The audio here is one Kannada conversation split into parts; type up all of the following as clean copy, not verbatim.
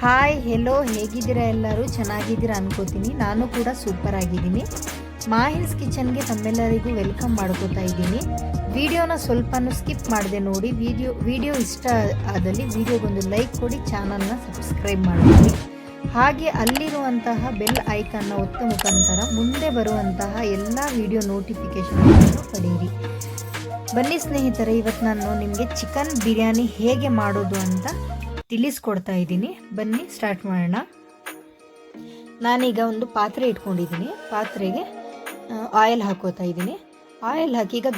ಹಾಯ್ ಹೆಲೋ, ಹೇಗಿದ್ದೀರಾ? ಎಲ್ಲರೂ ಚೆನ್ನಾಗಿದ್ದೀರಾ ಅನ್ಕೋತೀನಿ. ನಾನು ಕೂಡ ಸೂಪರ್ ಆಗಿದ್ದೀನಿ. ಮಾಹಿಲ್ಸ್ ಕಿಚನ್ಗೆ ತಮ್ಮೆಲ್ಲರಿಗೂ ವೆಲ್ಕಮ್ ಮಾಡ್ಕೋತಾ ಇದ್ದೀನಿ. ವಿಡಿಯೋನ ಸ್ವಲ್ಪನೂ ಸ್ಕಿಪ್ ಮಾಡಿದೆ ನೋಡಿ. ವಿಡಿಯೋ ಇಷ್ಟ ಆದಲ್ಲಿ ವಿಡಿಯೋಗೊಂದು ಲೈಕ್ ಕೊಡಿ, ಚಾನಲ್ನ ಸಬ್ಸ್ಕ್ರೈಬ್ ಮಾಡಿ. ಹಾಗೆ ಅಲ್ಲಿರುವಂತಹ ಬೆಲ್ ಐಕನ್ನ ಒತ್ತ ಮುಖಾಂತರ ಮುಂದೆ ಬರುವಂತಹ ಎಲ್ಲ ವಿಡಿಯೋ ನೋಟಿಫಿಕೇಷನ್ಗಳನ್ನು ಪಡೆಯಿರಿ. ಬನ್ನಿ ಸ್ನೇಹಿತರೆ, ಇವತ್ತು ನಾನು ನಿಮಗೆ ಚಿಕನ್ ಬಿರಿಯಾನಿ ಹೇಗೆ ಮಾಡೋದು ಅಂತ ತಿಳಿಸ್ಕೊಡ್ತಾ ಇದ್ದೀನಿ. ಬನ್ನಿ ಸ್ಟಾರ್ಟ್ ಮಾಡೋಣ. ನಾನೀಗ ಒಂದು ಪಾತ್ರೆ ಇಟ್ಕೊಂಡಿದ್ದೀನಿ. ಪಾತ್ರೆಗೆ ಆಯಿಲ್ ಹಾಕೋತಾ ಇದ್ದೀನಿ. ಆಯಿಲ್ ಹಾಕಿ ಈಗ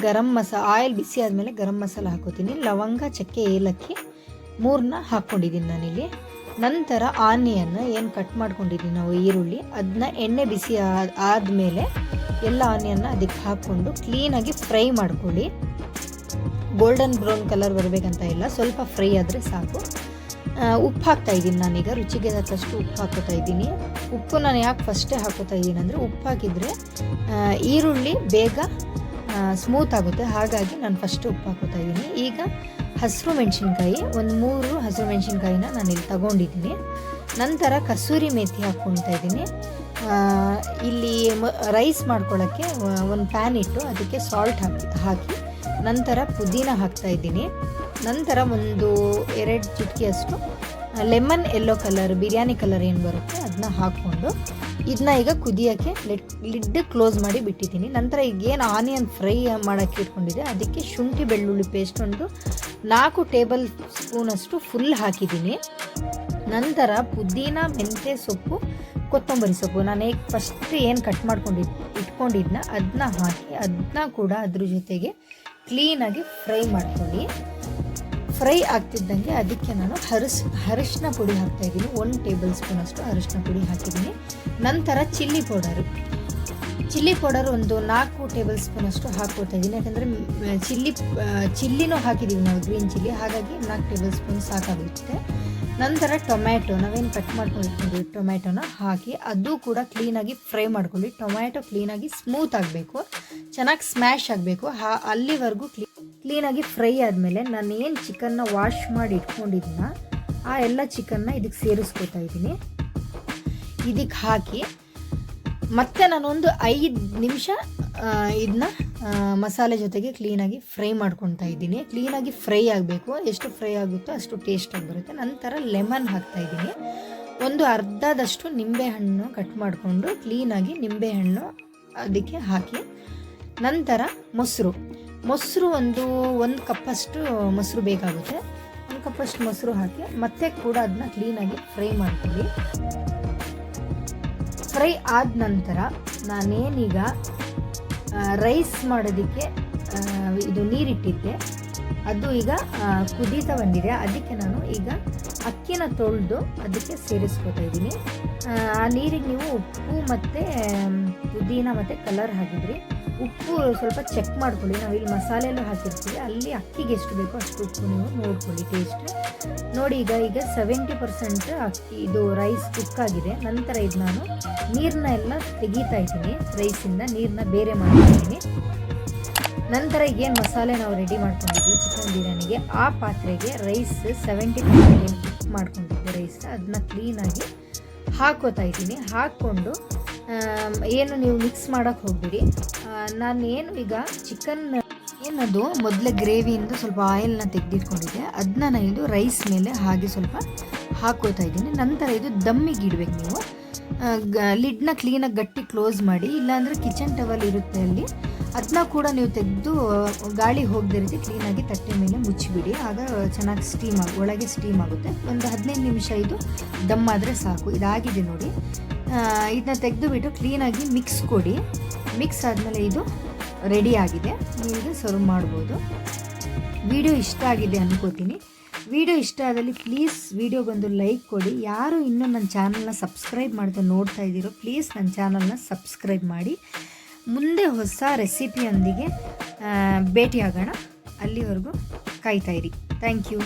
ಆಯಿಲ್ ಬಿಸಿ ಆದಮೇಲೆ ಗರಂ ಮಸಾಲ ಹಾಕೋತೀನಿ. ಲವಂಗ, ಚಕ್ಕೆ, ಏಲಕ್ಕಿ 3ನ ಹಾಕ್ಕೊಂಡಿದ್ದೀನಿ ನಾನಿಲ್ಲಿ. ನಂತರ ಆನಿಯನ್ ಏನು ಕಟ್ ಮಾಡ್ಕೊಂಡಿದ್ದೀನಿ ನಾವು, ಈರುಳ್ಳಿ, ಅದನ್ನ ಎಣ್ಣೆ ಬಿಸಿ ಆದಮೇಲೆ ಎಲ್ಲ ಆನಿಯನ್ನ ಅದಕ್ಕೆ ಹಾಕ್ಕೊಂಡು ಕ್ಲೀನಾಗಿ ಫ್ರೈ ಮಾಡ್ಕೊಳ್ಳಿ. ಗೋಲ್ಡನ್ ಬ್ರೌನ್ ಕಲರ್ ಬರಬೇಕಂತ ಇಲ್ಲ, ಸ್ವಲ್ಪ ಫ್ರೈ ಆದರೆ ಸಾಕು. ಉಪ್ಪು ಹಾಕ್ತಾ ಇದ್ದೀನಿ ನಾನೀಗ. ರುಚಿಗೆ ತಕ್ಕಷ್ಟು ಉಪ್ಪು ಹಾಕೋತಾ ಇದ್ದೀನಿ. ಉಪ್ಪು ನಾನು ಯಾಕೆ ಫಸ್ಟೇ ಹಾಕೋತಾ ಇದ್ದೀನಿ ಅಂದರೆ, ಉಪ್ಪು ಹಾಕಿದರೆ ಈರುಳ್ಳಿ ಬೇಗ ಸ್ಮೂತ್ ಆಗುತ್ತೆ, ಹಾಗಾಗಿ ನಾನು ಫಸ್ಟ್ ಉಪ್ಪು ಹಾಕೋತಾ ಇದ್ದೀನಿ. ಈಗ ಹಸಿರು ಮೆಣಸಿನ್ಕಾಯಿ, ಒಂದು 3 ಹಸಿರು ಮೆಣಸಿನ್ಕಾಯಿನ ನಾನಿಲ್ಲಿ ತಗೊಂಡಿದ್ದೀನಿ. ನಂತರ ಕಸೂರಿ ಮೇಥಿ ಹಾಕ್ಕೊಳ್ತಾ ಇದ್ದೀನಿ. ಇಲ್ಲಿ ರೈಸ್ ಮಾಡ್ಕೊಳ್ಳೋಕ್ಕೆ ಒಂದು ಪ್ಯಾನ್ ಇಟ್ಟು ಅದಕ್ಕೆ ಸಾಲ್ಟ್ ಹಾಕಿ ನಂತರ ಪುದೀನ ಹಾಕ್ತಾ ಇದ್ದೀನಿ. ನಂತರ ಒಂದು 2 ಚಿಟಿಕೆಯಷ್ಟು lemon yellow colour, biryani colour ಏನು ಬರುತ್ತೆ ಅದನ್ನ ಹಾಕ್ಕೊಂಡು ಇದನ್ನ ಈಗ ಕುದಿಯೋಕ್ಕೆ ಲಿಡ್ ಕ್ಲೋಸ್ ಮಾಡಿ ಬಿಟ್ಟಿದ್ದೀನಿ. ನಂತರ ಈಗೇನು ಆನಿಯನ್ ಫ್ರೈ ಮಾಡೋಕ್ಕೆ ಇಟ್ಕೊಂಡಿದೆ ಅದಕ್ಕೆ ಶುಂಠಿ ಬೆಳ್ಳುಳ್ಳಿ ಪೇಸ್ಟ್ ಒಂದು 4 ಟೇಬಲ್ ಸ್ಪೂನಷ್ಟು ಫುಲ್ ಹಾಕಿದ್ದೀನಿ. ನಂತರ ಪುದೀನ, ಮೆಂತ್ಯ ಸೊಪ್ಪು, ಕೊತ್ತಂಬರಿ ಸೊಪ್ಪು ನಾನು ಫಸ್ಟ್ ಏನು ಕಟ್ ಇಟ್ಕೊಂಡಿದ್ನ ಅದನ್ನ ಹಾಕಿ ಅದನ್ನ ಕೂಡ ಅದ್ರ ಜೊತೆಗೆ ಕ್ಲೀನಾಗಿ ಫ್ರೈ ಮಾಡ್ಕೊಳ್ಳಿ. ಫ್ರೈ ಆಗ್ತಿದ್ದಂಗೆ ಅದಕ್ಕೆ ನಾನು ಅರಿಶಿನ ಪುಡಿ ಹಾಕ್ತಾಯಿದ್ದೀನಿ. 1 ಟೇಬಲ್ ಸ್ಪೂನಷ್ಟು ಅರಿಶಿನ ಪುಡಿ ಹಾಕಿದ್ದೀನಿ. ನಂತರ ಚಿಲ್ಲಿ ಪೌಡರ್ ಒಂದು 4 ಟೇಬಲ್ ಸ್ಪೂನಷ್ಟು ಹಾಕ್ಕೊತಾ ಇದ್ದೀನಿ. ಯಾಕಂದರೆ ಚಿಲ್ಲಿನೂ ಹಾಕಿದ್ದೀವಿ ನಾವು, ಗ್ರೀನ್ ಚಿಲ್ಲಿ, ಹಾಗಾಗಿ 4 ಟೇಬಲ್ ಸ್ಪೂನ್ ಸಾಕಾಗುತ್ತೆ. ನಂತರ ಟೊಮ್ಯಾಟೊ, ನಾವೇನು ಕಟ್ ಮಾಡ್ಕೊಂಡಿರ್ತೀವಿ ಟೊಮ್ಯಾಟೊನ ಹಾಕಿ ಅದು ಕೂಡ ಕ್ಲೀನಾಗಿ ಫ್ರೈ ಮಾಡ್ಕೊಳ್ಳಿ. ಟೊಮ್ಯಾಟೊ ಕ್ಲೀನಾಗಿ ಸ್ಮೂತ್ ಆಗಬೇಕು, ಚೆನ್ನಾಗಿ ಸ್ಮ್ಯಾಶ್ ಆಗಬೇಕು. ಅಲ್ಲಿವರೆಗೂ ಕ್ಲೀನಾಗಿ ಫ್ರೈ ಆದಮೇಲೆ ನಾನು ಏನು ಚಿಕನ್ನ ವಾಶ್ ಮಾಡಿ ಇಟ್ಕೊಂಡಿದ್ದನ್ನ ಆ ಎಲ್ಲ ಚಿಕನ್ನ ಇದಕ್ಕೆ ಸೇರಿಸ್ಕೊತಾ ಇದ್ದೀನಿ. ಇದಕ್ಕೆ ಹಾಕಿ ಮತ್ತೆ ನಾನೊಂದು 5 ನಿಮಿಷ ಇದನ್ನ ಮಸಾಲೆ ಜೊತೆಗೆ ಕ್ಲೀನಾಗಿ ಫ್ರೈ ಮಾಡ್ಕೊತಾ ಇದ್ದೀನಿ. ಕ್ಲೀನಾಗಿ ಫ್ರೈ ಆಗಬೇಕು, ಎಷ್ಟು ಫ್ರೈ ಆಗುತ್ತೋ ಅಷ್ಟು ಟೇಸ್ಟಾಗಿ ಬರುತ್ತೆ. ನಂತರ ಲೆಮನ್ ಹಾಕ್ತಾಯಿದ್ದೀನಿ. ಒಂದು ಅರ್ಧದಷ್ಟು ನಿಂಬೆಹಣ್ಣು ಕಟ್ ಮಾಡಿಕೊಂಡು ಕ್ಲೀನಾಗಿ ನಿಂಬೆಹಣ್ಣು ಅದಕ್ಕೆ ಹಾಕಿ, ನಂತರ ಮೊಸರು ಒಂದು ಕಪ್ಪಷ್ಟು ಮೊಸರು ಬೇಕಾಗುತ್ತೆ. 1 ಕಪ್ಪಷ್ಟು ಮೊಸರು ಹಾಕಿ ಮತ್ತೆ ಕೂಡ ಅದನ್ನ ಕ್ಲೀನಾಗಿ ಫ್ರೈ ಮಾಡ್ಕೊಳ್ಳಿ. ಫ್ರೈ ಆದ ನಂತರ ನಾನೇನೀಗ ರೈಸ್ ಮಾಡೋದಕ್ಕೆ ಇದು ನೀರಿಟ್ಟಿದ್ದೆ, ಅದು ಈಗ ಕುದೀತಾ ಬಂದಿದೆ. ಅದಕ್ಕೆ ನಾನು ಈಗ ಅಕ್ಕಿನ ತೊಳೆದು ಅದಕ್ಕೆ ಸೇರಿಸ್ಕೊತಾ ಇದ್ದೀನಿ. ಆ ನೀರಿಗೆ ನೀವು ಉಪ್ಪು ಮತ್ತು ಪುದೀನ ಮತ್ತು ಕಲರ್ ಹಾಕಿದ್ರಿ. ಉಪ್ಪು ಸ್ವಲ್ಪ ಚೆಕ್ ಮಾಡ್ಕೊಳ್ಳಿ, ನಾವಿಲ್ಲಿ ಮಸಾಲೆಯಲ್ಲೂ ಹಾಕಿರ್ತೀವಿ, ಅಲ್ಲಿ ಅಕ್ಕಿಗೆ ಎಷ್ಟು ಬೇಕೋ ಅಷ್ಟು ಉಪ್ಪು ನೀವು ನೋಡ್ಕೊಳ್ಳಿ ಟೇಸ್ಟ್ ನೋಡಿ. ಈಗ 70% ಅಕ್ಕಿ ಇದು ರೈಸ್ ಕುಕ್ ಆಗಿದೆ. ನಂತರ ಇದು ನಾನು ನೀರನ್ನ ಎಲ್ಲ ತೆಗೀತಾ ಇದ್ದೀನಿ, ರೈಸಿಂದ ನೀರನ್ನ ಬೇರೆ ಮಾಡ್ತಿದ್ದೀನಿ. ನಂತರ ಈಗೇನು ಮಸಾಲೆ ನಾವು ರೆಡಿ ಮಾಡ್ಕೊಂಡಿದ್ವಿ ಚಿಕನ್ ಬಿರಿಯಾನಿಗೆ, ಆ ಪಾತ್ರೆಗೆ ರೈಸ್ 70% ಕುಕ್ ಮಾಡ್ಕೊಂಡಿದ್ದೆ ರೈಸ್, ಅದನ್ನ ಕ್ಲೀನಾಗಿ ಹಾಕೋತಾ ಇದ್ದೀನಿ. ಹಾಕ್ಕೊಂಡು ಏನು ನೀವು ಮಿಕ್ಸ್ ಮಾಡೋಕ್ಕೆ ಹೋಗ್ಬಿಡಿ. ನಾನೇನು ಈಗ ಚಿಕನ್ ಏನದು ಮೊದಲೇ ಗ್ರೇವಿಯಿಂದ ಸ್ವಲ್ಪ ಆಯಿಲ್ನ ತೆಗೆದಿಟ್ಕೊಂಡಿದ್ದೆ, ಅದನ್ನ ನಾನು ಇದು ರೈಸ್ ಮೇಲೆ ಹಾಗೆ ಸ್ವಲ್ಪ ಹಾಕೋತಾ ಇದ್ದೀನಿ. ನಂತರ ಇದು ದಮ್ಮಿಗೆ ಇಡಬೇಕು ನೀವು. ಲಿಡ್ನ ಕ್ಲೀನಾಗಿ ಗಟ್ಟಿ ಕ್ಲೋಸ್ ಮಾಡಿ, ಇಲ್ಲಾಂದರೆ ಕಿಚನ್ ಟವಲ್ ಇರುತ್ತೆ ಅಲ್ಲಿ, ಅದನ್ನ ಕೂಡ ನೀವು ತೆಗೆದು ಗಾಳಿ ಹೋಗದ ರೀತಿ ಕ್ಲೀನಾಗಿ ತಟ್ಟೆ ಮೇಲೆ ಮುಚ್ಚಿಬಿಡಿ. ಆಗ ಚೆನ್ನಾಗಿ ಒಳಗೆ ಸ್ಟೀಮ್ ಆಗುತ್ತೆ. ಒಂದು 15 ನಿಮಿಷ ಇದು ದಮ್ ಆದರೆ ಸಾಕು. ಇದಾಗಿದೆ ನೋಡಿ. ಇದನ್ನ ತೆಗೆದುಬಿಟ್ಟು ಕ್ಲೀನಾಗಿ ಮಿಕ್ಸ್ ಕೊಡಿ. ಮಿಕ್ಸ್ ಆದಮೇಲೆ ಇದು ರೆಡಿ ಆಗಿದೆ, ನೀವು ಸರ್ವ್ ಮಾಡ್ಬೋದು. ವಿಡಿಯೋ ಇಷ್ಟ ಆಗಿದೆ ಅನ್ಕೋತೀನಿ. ವಿಡಿಯೋ ಇಷ್ಟ ಆದಲ್ಲಿ ಪ್ಲೀಸ್ ವಿಡಿಯೋಗೊಂದು ಲೈಕ್ ಕೊಡಿ. ಯಾರು ಇನ್ನೂ ನನ್ನ ಚಾನಲ್ನ ಸಬ್ಸ್ಕ್ರೈಬ್ ಮಾಡ್ತಾ ನೋಡ್ತಾ ಇದ್ದೀರೋ ಪ್ಲೀಸ್ ನನ್ನ ಚಾನಲ್ನ ಸಬ್ಸ್ಕ್ರೈಬ್ ಮಾಡಿ. ಮುಂದೆ ಹೊಸ ರೆಸಿಪಿಯೊಂದಿಗೆ ಭೇಟಿಯಾಗೋಣ. ಅಲ್ಲಿವರೆಗೂ ಕಾಯ್ತಾ ಇರಿ. Thank you.